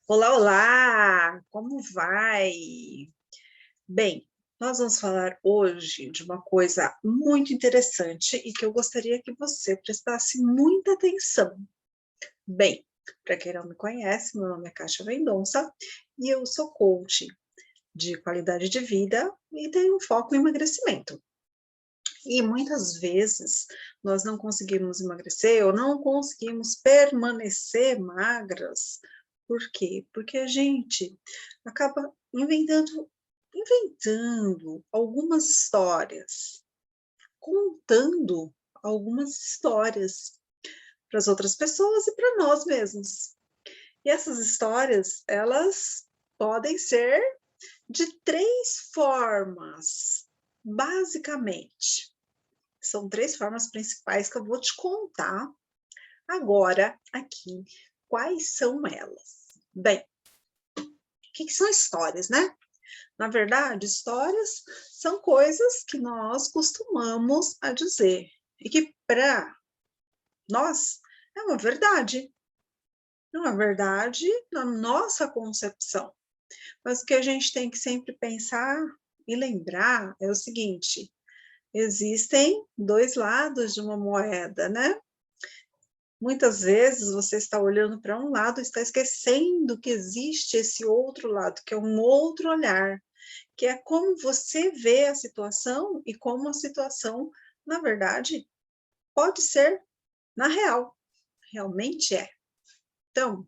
Olá, olá! Como vai? Bem, nós vamos falar hoje de uma coisa muito interessante e que eu gostaria que você prestasse muita atenção. Bem, para quem não me conhece, meu nome é Kátia Mendonça e eu sou coach de qualidade de vida e tenho um foco em emagrecimento. E muitas vezes nós não conseguimos emagrecer ou não conseguimos permanecer magras. Por quê? Porque a gente acaba inventando algumas histórias, contando algumas histórias para as outras pessoas e para nós mesmos. E essas histórias, elas podem ser de três formas, basicamente. São três formas principais que eu vou te contar agora aqui. Quais são elas? Bem, o que são histórias, né? Na verdade, histórias são coisas que nós costumamos a dizer e que para nós é uma verdade. É uma verdade na nossa concepção. Mas o que a gente tem que sempre pensar e lembrar é o seguinte: existem dois lados de uma moeda, né? Muitas vezes você está olhando para um lado e está esquecendo que existe esse outro lado, que é um outro olhar, que é como você vê a situação e como a situação, na verdade, pode ser na real, realmente é. Então,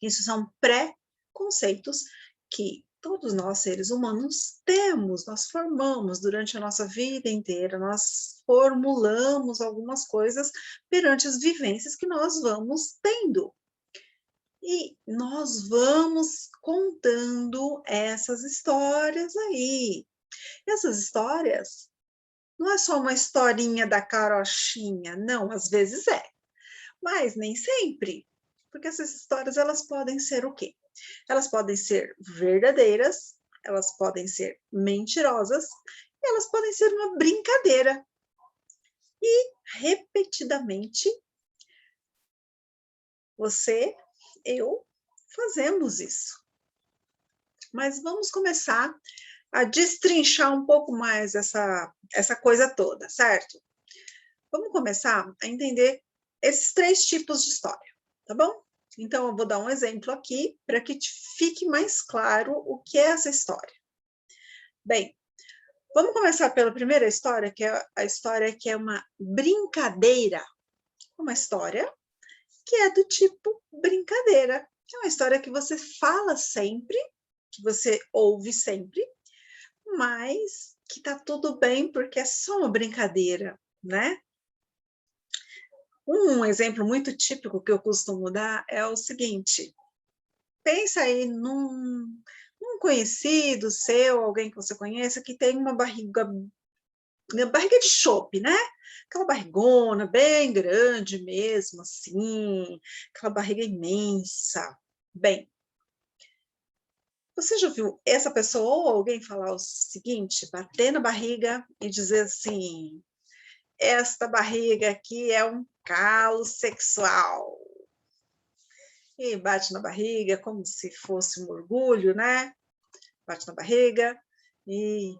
isso são pré-conceitos que todos nós, seres humanos, temos, nós formamos durante a nossa vida inteira, nós formulamos algumas coisas perante as vivências que nós vamos tendo. E nós vamos contando essas histórias aí. Essas histórias não é só uma historinha da carochinha, não, às vezes é, mas nem sempre. Porque essas histórias, elas podem ser o quê? Elas podem ser verdadeiras, elas podem ser mentirosas, e elas podem ser uma brincadeira. E, repetidamente, você, eu, fazemos isso. Mas vamos começar a destrinchar um pouco mais essa coisa toda, certo? Vamos começar a entender esses três tipos de história, tá bom? Então, eu vou dar um exemplo aqui para que fique mais claro o que é essa história. Bem, vamos começar pela primeira história, que é a história que é uma brincadeira. Uma história que é do tipo brincadeira. É uma história que você fala sempre, que você ouve sempre, mas que tá tudo bem porque é só uma brincadeira, né? Um exemplo muito típico que eu costumo dar é o seguinte: pensa aí num conhecido seu, alguém que você conheça, que tem uma barriga de chope, né? Aquela barrigona bem grande mesmo, assim, aquela barriga imensa. Bem, você já viu essa pessoa ou alguém falar o seguinte, bater na barriga e dizer assim: esta barriga aqui é um calo sexual? E bate na barriga como se fosse um orgulho, né? Bate na barriga e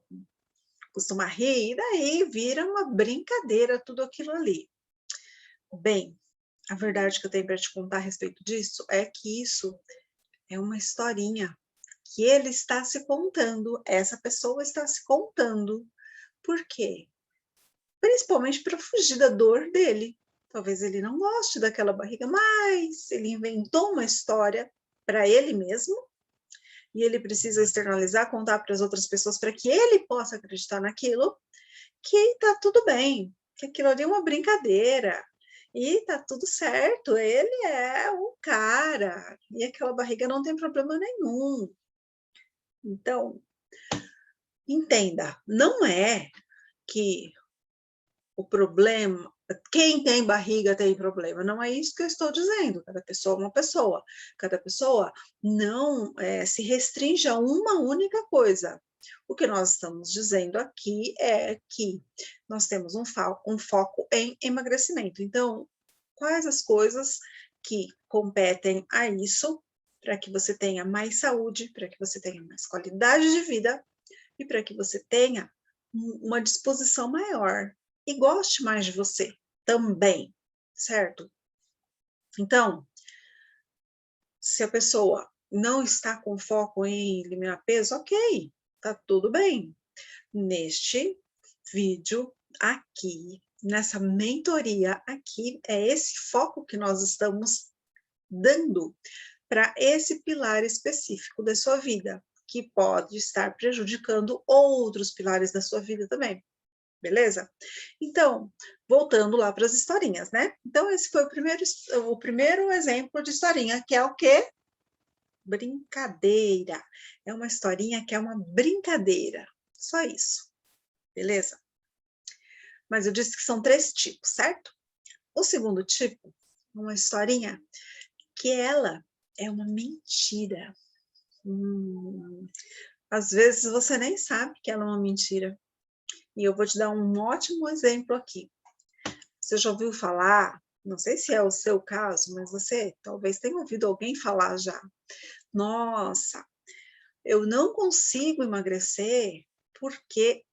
costuma rir, e daí vira uma brincadeira tudo aquilo ali. Bem, a verdade que eu tenho para te contar a respeito disso é que isso é uma historinha que ele está se contando, essa pessoa está se contando. Por quê? Principalmente para fugir da dor dele. Talvez ele não goste daquela barriga, mas ele inventou uma história para ele mesmo e ele precisa externalizar, contar para as outras pessoas para que ele possa acreditar naquilo, que está tudo bem, que aquilo ali é uma brincadeira e está tudo certo, ele é o cara e aquela barriga não tem problema nenhum. Então, entenda, não é que o problema, quem tem barriga tem problema, não é isso que eu estou dizendo, cada pessoa é uma pessoa, cada pessoa não se restringe a uma única coisa. O que nós estamos dizendo aqui é que nós temos um foco em emagrecimento. Então, quais as coisas que competem a isso para que você tenha mais saúde, para que você tenha mais qualidade de vida e para que você tenha uma disposição maior e goste mais de você também, certo? Então, se a pessoa não está com foco em eliminar peso, ok, tá tudo bem. Neste vídeo aqui, nessa mentoria aqui, é esse foco que nós estamos dando para esse pilar específico da sua vida, que pode estar prejudicando outros pilares da sua vida também, beleza? Então, voltando lá para as historinhas, né? Então, esse foi o primeiro exemplo de historinha, que é o quê? Brincadeira. É uma historinha que é uma brincadeira. Só isso, beleza? Mas eu disse que são 3 tipos, certo? O segundo tipo, uma historinha que ela é uma mentira. Às vezes você nem sabe que ela é uma mentira. E eu vou te dar um ótimo exemplo aqui. Você já ouviu falar, não sei se é o seu caso, mas você talvez tenha ouvido alguém falar já. Nossa, eu não consigo emagrecer porque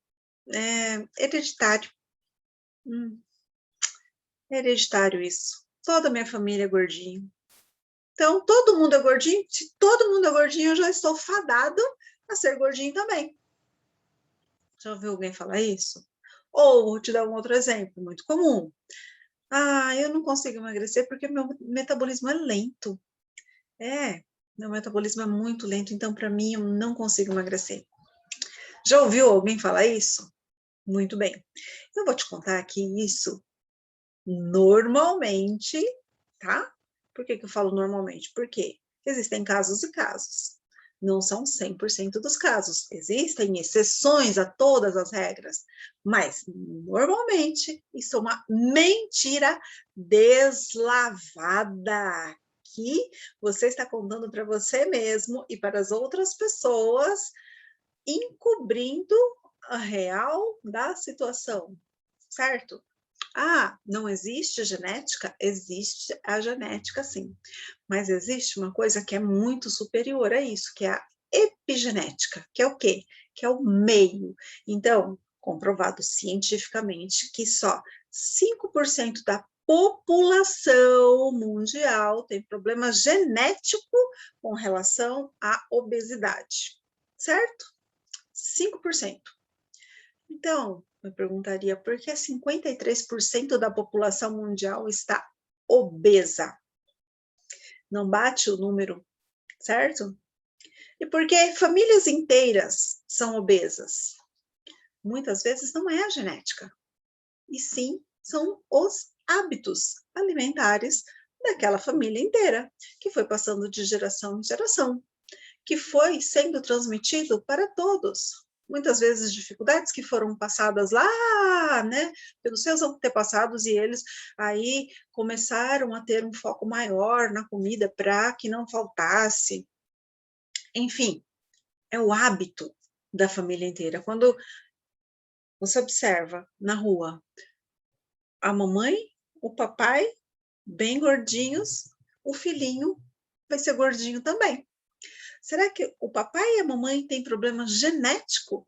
é hereditário. Hereditário isso. Toda a minha família é gordinho. Então, todo mundo é gordinho. Se todo mundo é gordinho, eu já estou fadado a ser gordinho também. Já ouviu alguém falar isso? Ou, vou te dar um outro exemplo, muito comum. Ah, eu não consigo emagrecer porque meu metabolismo é lento. Meu metabolismo é muito lento, então para mim eu não consigo emagrecer. Já ouviu alguém falar isso? Muito bem. Eu vou te contar que isso normalmente, tá? Por que eu falo normalmente? Porque existem casos e casos. Não são 100% dos casos. Existem exceções a todas as regras. Mas, normalmente, isso é uma mentira deslavada que você está contando para você mesmo e para as outras pessoas, encobrindo a real da situação, certo? Ah, não existe genética? Existe a genética, sim. Mas existe uma coisa que é muito superior a isso, que é a epigenética, que é o quê? Que é o meio. Então, comprovado cientificamente que só 5% da população mundial tem problema genético com relação à obesidade, certo? 5%. Então, eu perguntaria por que 53% da população mundial está obesa? Não bate o número, certo? E por que famílias inteiras são obesas? Muitas vezes não é a genética, e sim são os hábitos alimentares daquela família inteira, que foi passando de geração em geração, que foi sendo transmitido para todos. Muitas vezes dificuldades que foram passadas lá, né, pelos seus antepassados, e eles aí começaram a ter um foco maior na comida para que não faltasse. Enfim, é o hábito da família inteira. Quando você observa na rua a mamãe, o papai bem gordinhos, o filhinho vai ser gordinho também. Será que o papai e a mamãe têm problema genético?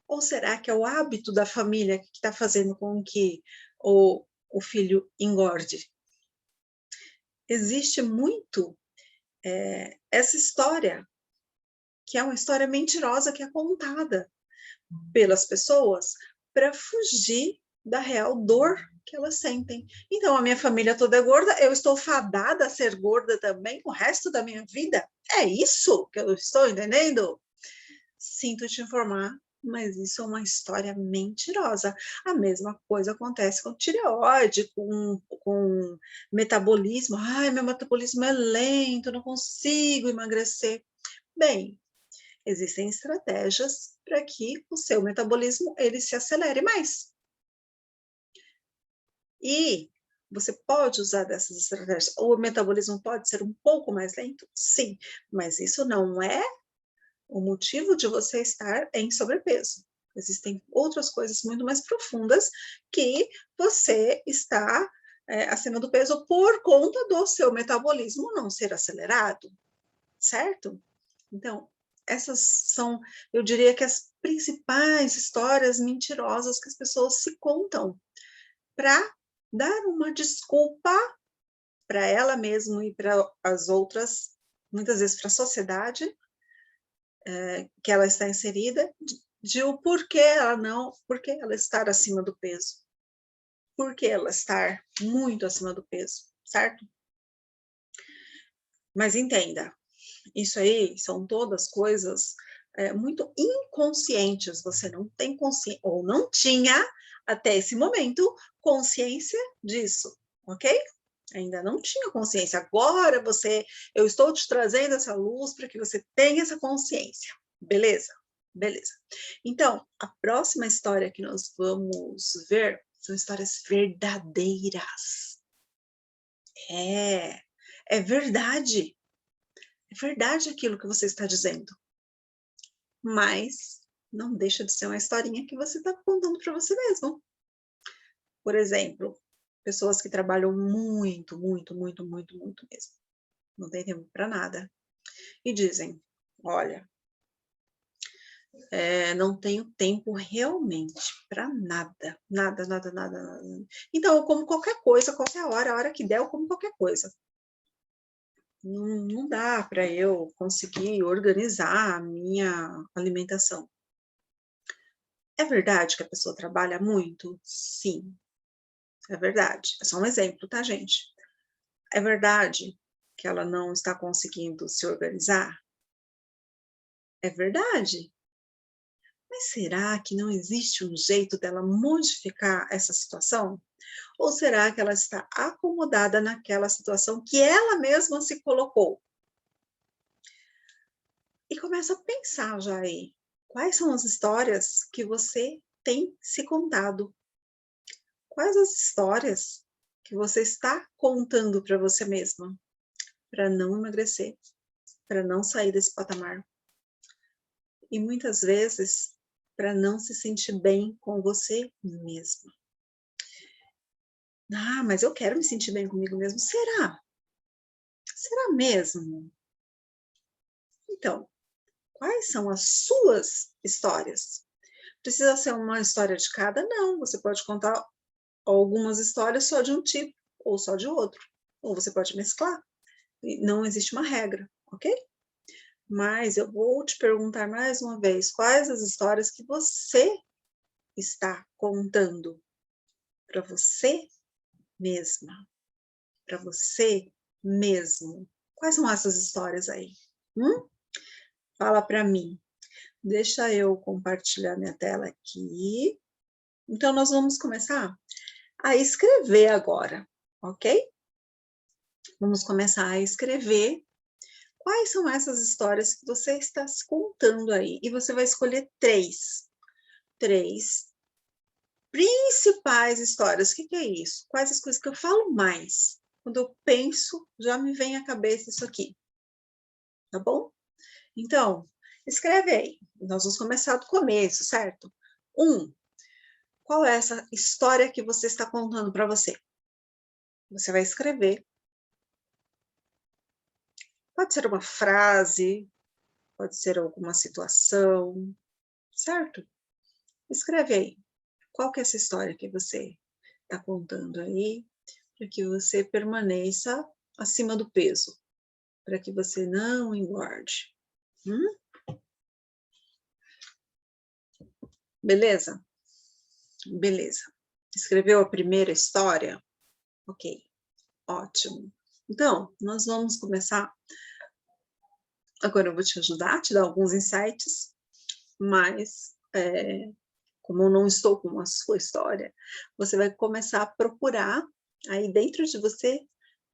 Ou será que é o hábito da família que está fazendo com que o filho engorde? Existe muito essa história, que é uma história mentirosa que é contada pelas pessoas para fugir da real dor que elas sentem. Então, a minha família toda é gorda, eu estou fadada a ser gorda também o resto da minha vida? É isso que eu estou entendendo? Sinto te informar, mas isso é uma história mentirosa. A mesma coisa acontece com tireoide, com metabolismo. Ai, meu metabolismo é lento, não consigo emagrecer. Bem, existem estratégias para que o seu metabolismo ele se acelere mais. E você pode usar dessas estratégias. O metabolismo pode ser um pouco mais lento? Sim, mas isso não é o motivo de você estar em sobrepeso. Existem outras coisas muito mais profundas que você está acima do peso por conta do seu metabolismo não ser acelerado, certo? Então, essas são, eu diria que as principais histórias mentirosas que as pessoas se contam para dar uma desculpa para ela mesma e para as outras, muitas vezes para a sociedade que ela está inserida, de o porquê ela não, porquê ela estar acima do peso, porquê ela estar muito acima do peso, certo? Mas entenda, isso aí são todas coisas muito inconscientes, você não tem consciência, ou não tinha até esse momento consciência disso, ok? Ainda não tinha consciência. Agora eu estou te trazendo essa luz para que você tenha essa consciência. Beleza? Beleza. Então, a próxima história que nós vamos ver são histórias verdadeiras. É verdade. É verdade aquilo que você está dizendo. Mas não deixa de ser uma historinha que você está contando para você mesmo. Por exemplo, pessoas que trabalham muito, muito, muito, muito, muito mesmo. Não tem tempo para nada. E dizem, olha, não tenho tempo realmente para nada, nada, nada, nada, nada. Então, eu como qualquer coisa, qualquer hora, a hora que der, eu como qualquer coisa. Não dá para eu conseguir organizar a minha alimentação. É verdade que a pessoa trabalha muito? Sim, é verdade. É só um exemplo, tá, gente? É verdade que ela não está conseguindo se organizar? É verdade. Mas será que não existe um jeito dela modificar essa situação? Ou será que ela está acomodada naquela situação que ela mesma se colocou? E começa a pensar já aí, quais são as histórias que você tem se contado? Quais as histórias que você está contando para você mesma, para não emagrecer, para não sair desse patamar? E muitas vezes, para não se sentir bem com você mesma. Ah, mas eu quero me sentir bem comigo mesmo. Será? Será mesmo? Então, quais são as suas histórias? Precisa ser uma história de cada? Não, você pode contar algumas histórias só de um tipo, ou só de outro. Ou você pode mesclar. Não existe uma regra, ok? Mas eu vou te perguntar mais uma vez, quais as histórias que você está contando para você mesma, para você mesmo? Quais são essas histórias aí? Fala para mim. Deixa eu compartilhar minha tela aqui. Então, nós vamos começar a escrever agora, ok? Vamos começar a escrever quais são essas histórias que você está se contando aí. E você vai escolher três principais histórias. O que é isso? Quais as coisas que eu falo mais? Quando eu penso, já me vem à cabeça isso aqui. Tá bom? Então, escreve aí. Nós vamos começar do começo, certo? Qual é essa história que você está contando para você? Você vai escrever. Pode ser uma frase, pode ser alguma situação, certo? Escreve aí. Qual que é essa história que você está contando aí, para que você permaneça acima do peso, para que você não engorde. Beleza? Beleza. Escreveu a primeira história? Ok, ótimo. Então, nós vamos começar. Agora eu vou te ajudar, te dar alguns insights, mas como eu não estou com a sua história, você vai começar a procurar aí dentro de você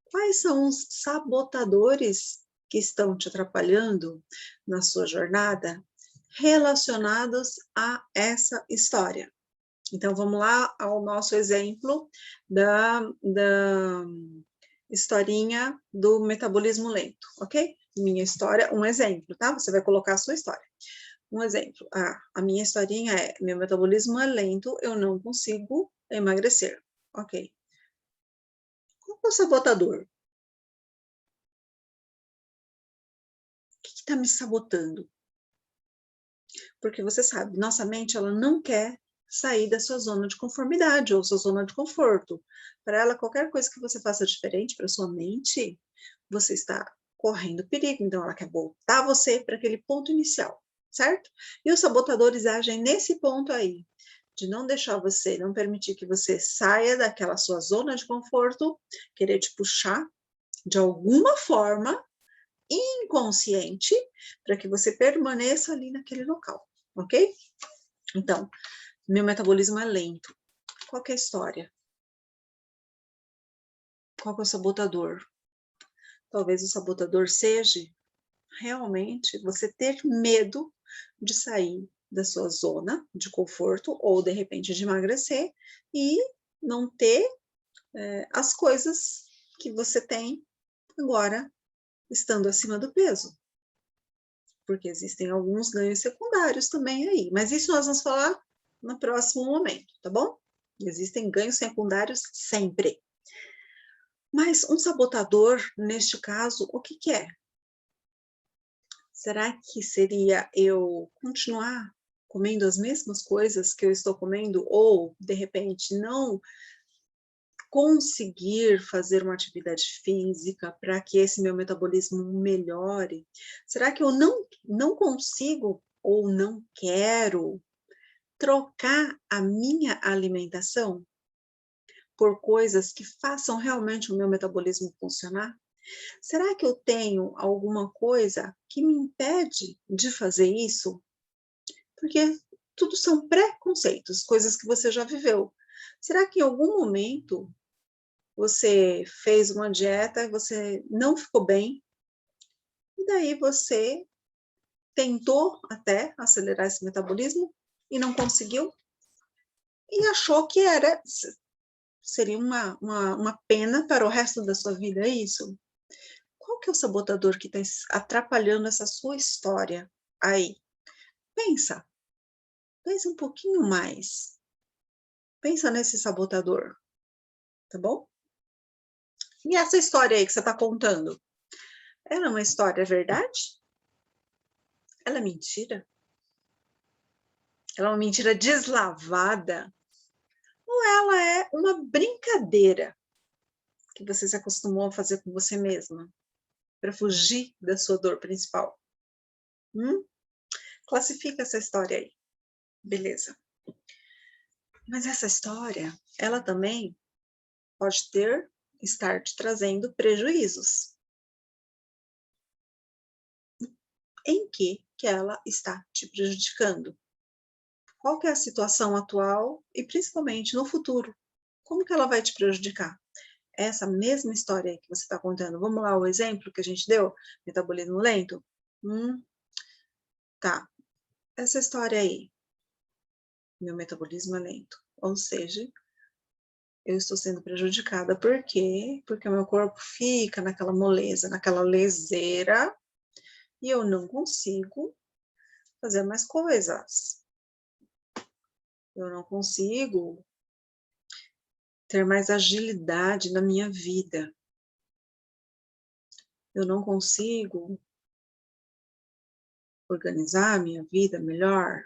quais são os sabotadores que estão te atrapalhando na sua jornada relacionados a essa história. Então, vamos lá ao nosso exemplo da historinha do metabolismo lento, ok? Minha história, um exemplo, tá? Você vai colocar a sua história. Um exemplo, a minha historinha é: meu metabolismo é lento, eu não consigo emagrecer. Ok. Qual é o sabotador? O que está me sabotando? Porque você sabe, nossa mente ela não quer sair da sua zona de conformidade ou sua zona de conforto. Para ela, qualquer coisa que você faça diferente para sua mente, você está correndo perigo. Então, ela quer voltar você para aquele ponto inicial, certo? E os sabotadores agem nesse ponto aí, de não deixar você, não permitir que você saia daquela sua zona de conforto, querer te puxar de alguma forma inconsciente para que você permaneça ali naquele local, ok? Então, meu metabolismo é lento. Qual que é a história? Qual que é o sabotador? Talvez o sabotador seja realmente você ter medo de sair da sua zona de conforto ou, de repente, de emagrecer e não ter as coisas que você tem agora estando acima do peso. Porque existem alguns ganhos secundários também aí. Mas isso nós vamos falar no próximo momento, tá bom? Existem ganhos secundários sempre. Mas um sabotador, neste caso, o que que é? Será que seria eu continuar comendo as mesmas coisas que eu estou comendo ou, de repente, não conseguir fazer uma atividade física para que esse meu metabolismo melhore? Será que eu não consigo ou não quero trocar a minha alimentação por coisas que façam realmente o meu metabolismo funcionar? Será que eu tenho alguma coisa que me impede de fazer isso? Porque tudo são preconceitos, coisas que você já viveu. Será que em algum momento você fez uma dieta e você não ficou bem? E daí você tentou até acelerar esse metabolismo e não conseguiu? E achou que seria uma pena para o resto da sua vida, é isso? Qual que é o sabotador que está atrapalhando essa sua história aí? Pensa, pensa um pouquinho mais. Pensa nesse sabotador, tá bom? E essa história aí que você está contando, ela é uma história verdade? Ela é mentira? Ela é uma mentira deslavada? Ou ela é uma brincadeira que você se acostumou a fazer com você mesma para fugir da sua dor principal? Classifica essa história aí, beleza? Mas essa história, ela também pode estar te trazendo prejuízos. Em que ela está te prejudicando? Qual que é a situação atual e principalmente no futuro? Como que ela vai te prejudicar? Essa mesma história aí que você está contando, vamos lá, o exemplo que a gente deu, metabolismo lento? Tá, essa história aí, meu metabolismo é lento, ou seja, eu estou sendo prejudicada, por quê? Porque o meu corpo fica naquela moleza, naquela leseira, e eu não consigo fazer mais coisas. Eu não consigo ter mais agilidade na minha vida. Eu não consigo organizar a minha vida melhor.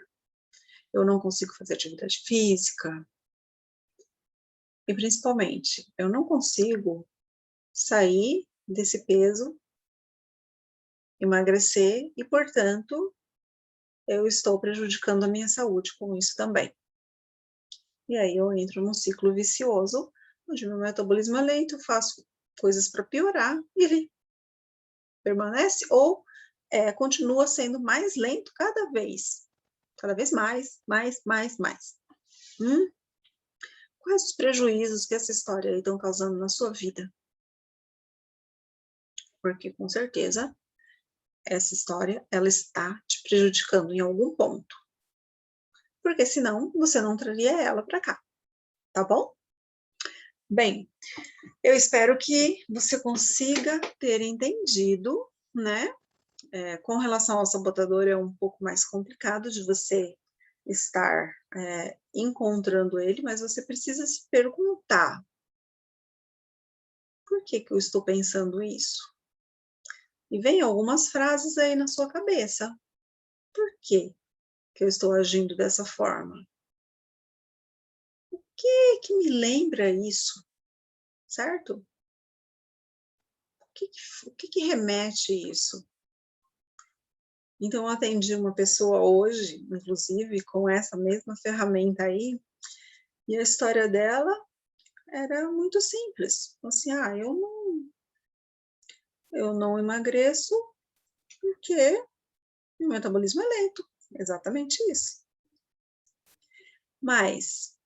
Eu não consigo fazer atividade física. E principalmente, eu não consigo sair desse peso, emagrecer e, portanto, eu estou prejudicando a minha saúde com isso também. E aí eu entro num ciclo vicioso, onde meu metabolismo é lento, faço coisas para piorar e ele permanece ou continua sendo mais lento cada vez mais. Quais os prejuízos que essa história aí estão causando na sua vida? Porque com certeza essa história ela está te prejudicando em algum ponto. Porque senão você não traria ela para cá, tá bom? Bem, eu espero que você consiga ter entendido, né? Com relação ao sabotador é um pouco mais complicado de você estar encontrando ele, mas você precisa se perguntar: por que que eu estou pensando isso? E vem algumas frases aí na sua cabeça. Por que que eu estou agindo dessa forma? O que me lembra isso, certo? O que remete isso? Então, eu atendi uma pessoa hoje, inclusive, com essa mesma ferramenta aí, e a história dela era muito simples. Assim, eu não emagreço porque meu metabolismo é lento. Exatamente isso. Mas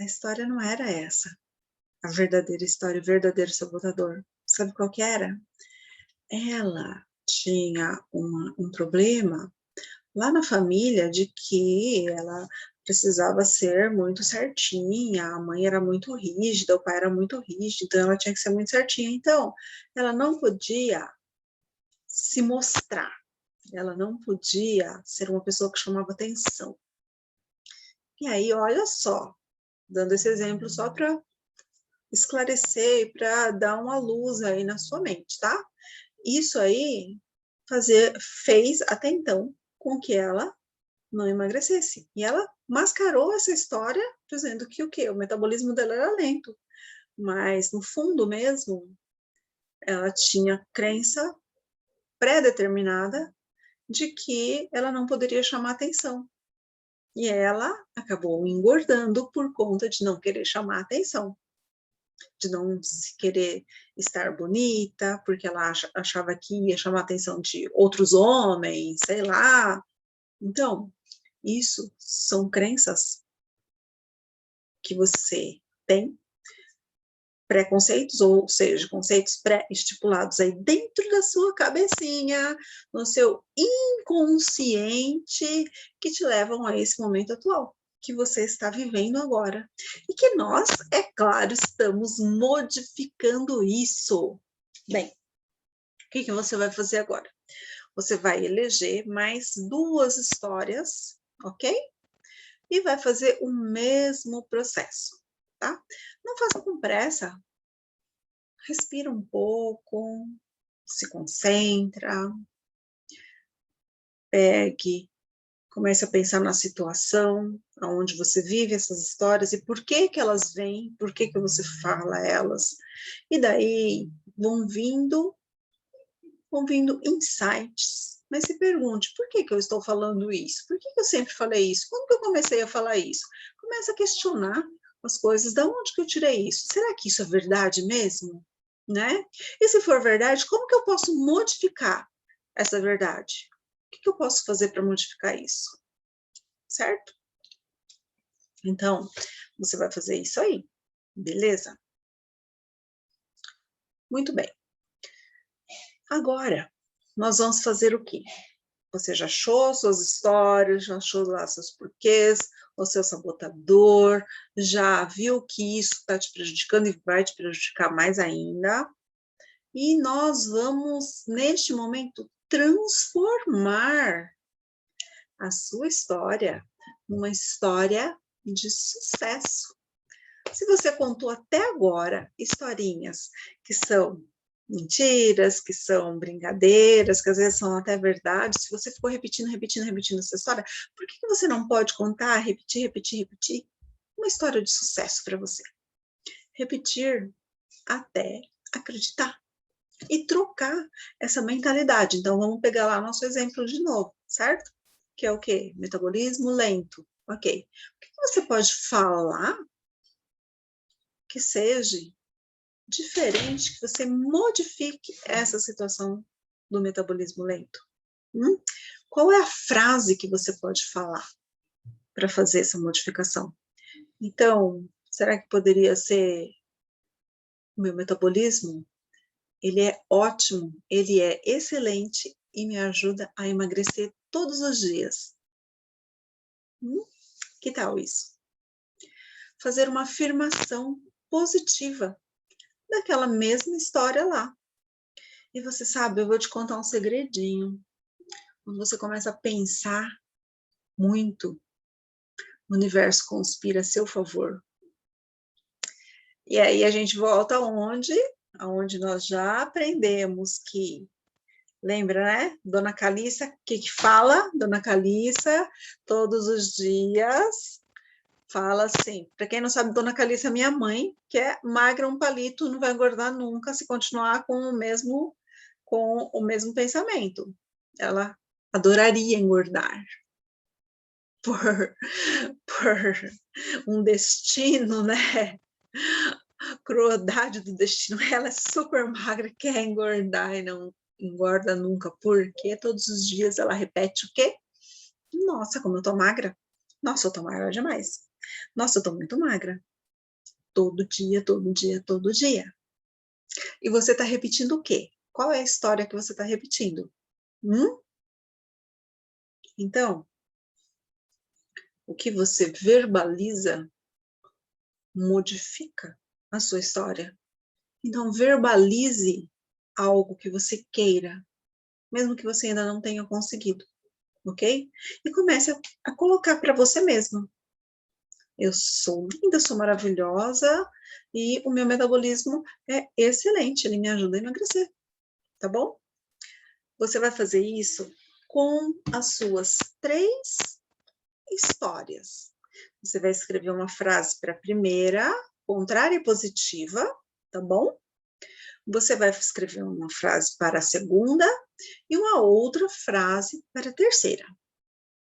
a história não era essa. A verdadeira história, o verdadeiro sabotador. Sabe qual que era? Ela tinha um problema lá na família de que ela precisava ser muito certinha, a mãe era muito rígida, o pai era muito rígido, então ela tinha que ser muito certinha. Então, ela não podia se mostrar, ela não podia ser uma pessoa que chamava atenção. E aí, olha só, dando esse exemplo só para esclarecer e para dar uma luz aí na sua mente, tá? Isso aí fez até então com que ela não emagrecesse. E ela mascarou essa história dizendo que o quê? O metabolismo dela era lento. Mas, no fundo mesmo, ela tinha crença pré-determinada de que ela não poderia chamar atenção. E ela acabou engordando por conta de não querer chamar atenção, de não querer estar bonita, porque ela achava que ia chamar atenção de outros homens, sei lá. Então, isso são crenças que você tem, preconceitos, ou seja, conceitos pré-estipulados aí dentro da sua cabecinha, no seu inconsciente, que te levam a esse momento atual que você está vivendo agora. E que nós, é claro, estamos modificando isso. Bem, o que você vai fazer agora? Você vai eleger mais 2 histórias, ok? E vai fazer o mesmo processo, tá? Não faça com pressa. Respira um pouco, se concentra, comece a pensar na situação, onde você vive essas histórias e por que que elas vêm, por que que você fala elas. E daí vão vindo insights. Mas se pergunte, por que que eu estou falando isso? Por que que eu sempre falei isso? Quando que eu comecei a falar isso? Comece a questionar as coisas, de onde que eu tirei isso? Será que isso é verdade mesmo? Né? E se for verdade, como que eu posso modificar essa verdade? O que que eu posso fazer para modificar isso? Certo? Então, você vai fazer isso aí, beleza? Muito bem. Agora, nós vamos fazer o quê? Você já achou suas histórias, já achou lá seus porquês, o seu sabotador, já viu que isso está te prejudicando e vai te prejudicar mais ainda. E nós vamos, neste momento, transformar a sua história numa história de sucesso. Se você contou até agora historinhas que são mentiras, que são brincadeiras, que às vezes são até verdade, se você ficou repetindo essa história, por que você não pode contar, repetir uma história de sucesso para você? Repetir até acreditar e trocar essa mentalidade. Então, vamos pegar lá nosso exemplo de novo, certo? Que é o quê? Metabolismo lento. Ok. O que você pode falar que seja diferente, que você modifique essa situação do metabolismo lento? Qual é a frase que você pode falar para fazer essa modificação? Então, será que poderia ser: o meu metabolismo, ele é ótimo, ele é excelente e me ajuda a emagrecer todos os dias. Que tal isso? Fazer uma afirmação positiva daquela mesma história lá. E você sabe, eu vou te contar um segredinho. Quando você começa a pensar muito, o universo conspira a seu favor. E aí a gente volta aonde? onde nós já aprendemos que, lembra, né? Dona Calissa, o que fala? Dona Calissa, todos os dias, fala assim. Para quem não sabe, Dona Calissa é minha mãe, que é magra um palito, não vai engordar nunca se continuar com o mesmo pensamento. Ela adoraria engordar por um destino, né? Crueldade do destino. Ela é super magra, quer engordar e não engorda nunca. Porque todos os dias ela repete o quê? Nossa, como eu tô magra. Nossa, eu tô magra demais. Nossa, eu tô muito magra. Todo dia, todo dia, todo dia. E você tá repetindo o quê? Qual é a história que você tá repetindo? Então, o que você verbaliza modifica a sua história. Então, verbalize algo que você queira, mesmo que você ainda não tenha conseguido, ok? E comece a colocar para você mesmo. Eu sou linda, sou maravilhosa e o meu metabolismo é excelente, ele me ajuda a emagrecer, tá bom? Você vai fazer isso com as suas 3 histórias. Você vai escrever uma frase para a primeira, contrária e positiva, tá bom? Você vai escrever uma frase para a segunda e uma outra frase para a terceira,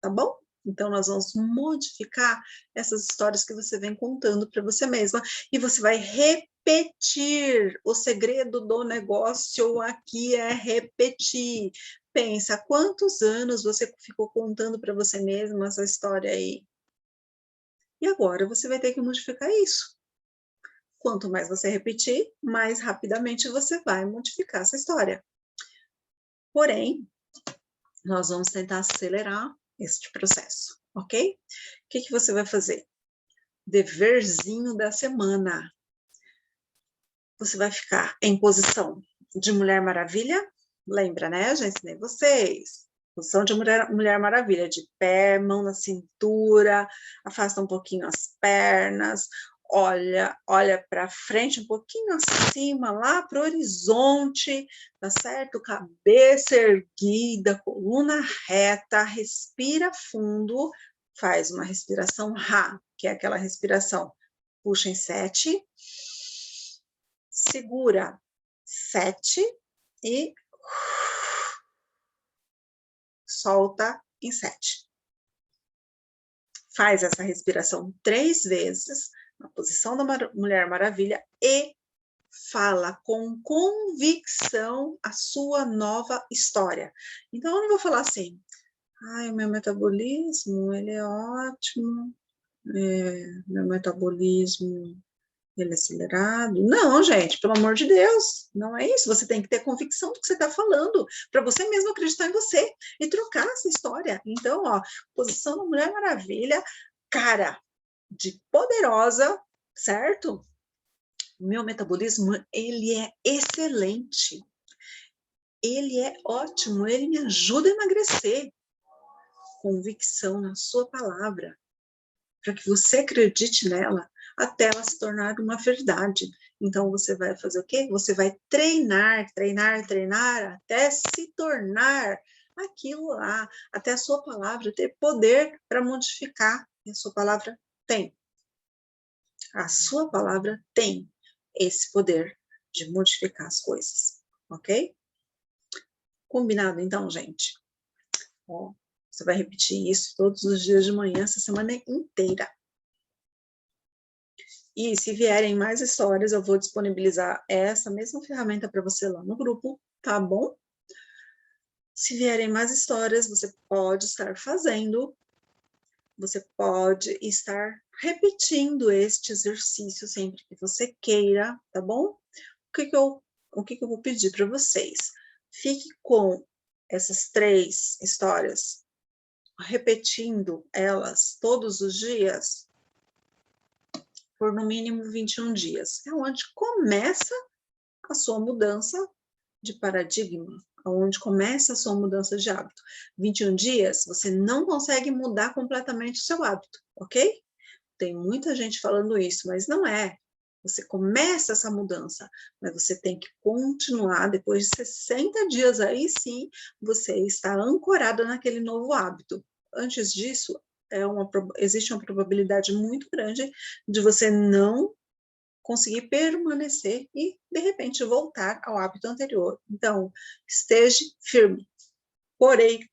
tá bom? Então, nós vamos modificar essas histórias que você vem contando para você mesma e você vai repetir. O segredo do negócio aqui é repetir. Pensa, quantos anos você ficou contando para você mesma essa história aí? E agora você vai ter que modificar isso. Quanto mais você repetir, mais rapidamente você vai modificar essa história. Porém, nós vamos tentar acelerar este processo, ok? O que você vai fazer? Deverzinho da semana. Você vai ficar em posição de Mulher Maravilha. Lembra, né? Já ensinei vocês. Posição de Mulher Maravilha, de pé, mão na cintura, afasta um pouquinho as pernas, olha para frente, um pouquinho acima, lá para o horizonte, tá certo? Cabeça erguida, coluna reta, respira fundo, faz uma respiração Ra, que é aquela respiração. Puxa em 7, segura 7 e solta em 7. Faz essa respiração 3 vezes, na posição da Mulher Maravilha, e fala com convicção a sua nova história. Então, eu não vou falar assim, ai, o meu metabolismo, ele é ótimo, meu metabolismo, ele é acelerado. Não, gente, pelo amor de Deus, não é isso. Você tem que ter convicção do que você está falando, para você mesmo acreditar em você e trocar essa história. Então, ó, posição da Mulher Maravilha, cara de poderosa, certo? Meu metabolismo, ele é excelente. Ele é ótimo, ele me ajuda a emagrecer. Convicção na sua palavra, para que você acredite nela, até ela se tornar uma verdade. Então, você vai fazer o quê? Você vai treinar, treinar, treinar, até se tornar aquilo lá, até a sua palavra ter poder para modificar. E a sua palavra tem. A sua palavra tem esse poder de modificar as coisas, ok? Combinado, então, gente? Ó, você vai repetir isso todos os dias de manhã, essa semana inteira. E se vierem mais histórias, eu vou disponibilizar essa mesma ferramenta para você lá no grupo, tá bom? Se vierem mais histórias, você pode estar fazendo, você pode estar repetindo este exercício sempre que você queira, tá bom? O que eu vou pedir para vocês? Fique com essas 3 histórias, repetindo elas todos os dias, por no mínimo 21 dias. É onde começa a sua mudança de paradigma, onde começa a sua mudança de hábito. 21 dias, você não consegue mudar completamente o seu hábito, ok? Tem muita gente falando isso, mas não é. Você começa essa mudança, mas você tem que continuar, depois de 60 dias, aí sim, você está ancorado naquele novo hábito. Antes disso, existe uma probabilidade muito grande de você não conseguir permanecer e, de repente, voltar ao hábito anterior. Então, esteja firme. Porém,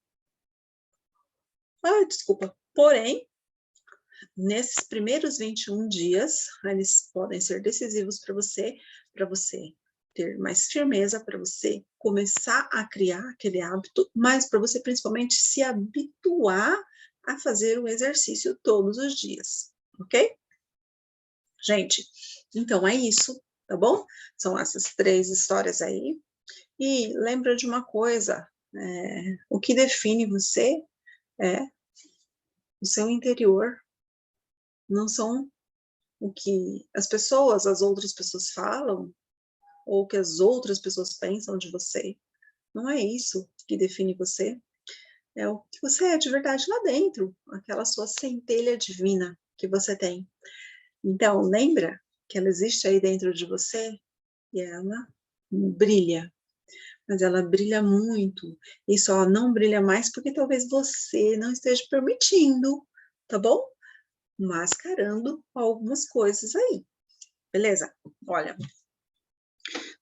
nesses primeiros 21 dias, eles podem ser decisivos para você ter mais firmeza, para você começar a criar aquele hábito, mas para você principalmente se habituar a fazer o exercício todos os dias, ok? Gente, então é isso, tá bom? São essas 3 histórias aí. E lembra de uma coisa, o que define você é o seu interior, não são o que as outras pessoas falam, ou o que as outras pessoas pensam de você. Não é isso que define você, é o que você é de verdade lá dentro, aquela sua centelha divina que você tem. Então, lembra que ela existe aí dentro de você e ela brilha, mas ela brilha muito, e só não brilha mais porque talvez você não esteja permitindo, tá bom? Mascarando algumas coisas aí, beleza? Olha,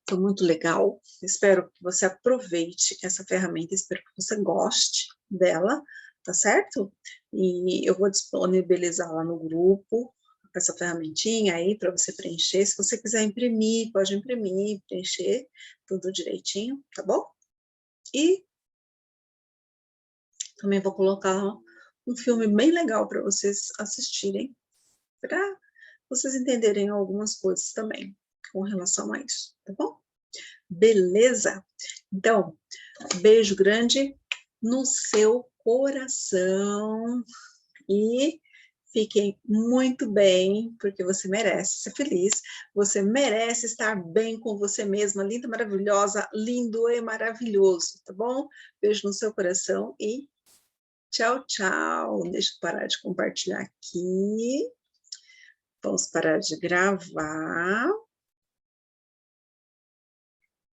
foi muito legal, espero que você aproveite essa ferramenta, espero que você goste dela, tá certo? E eu vou disponibilizar lá no grupo essa ferramentinha aí para você preencher. Se você quiser imprimir, pode imprimir, preencher tudo direitinho, tá bom? E também vou colocar um filme bem legal para vocês assistirem, para vocês entenderem algumas coisas também com relação a isso, tá bom? Beleza? Então, beijo grande no seu coração e fiquem muito bem, porque você merece ser feliz, você merece estar bem com você mesma, linda, maravilhosa, lindo e maravilhoso, tá bom? Beijo no seu coração e tchau, tchau. Deixa eu parar de compartilhar aqui. Vamos parar de gravar.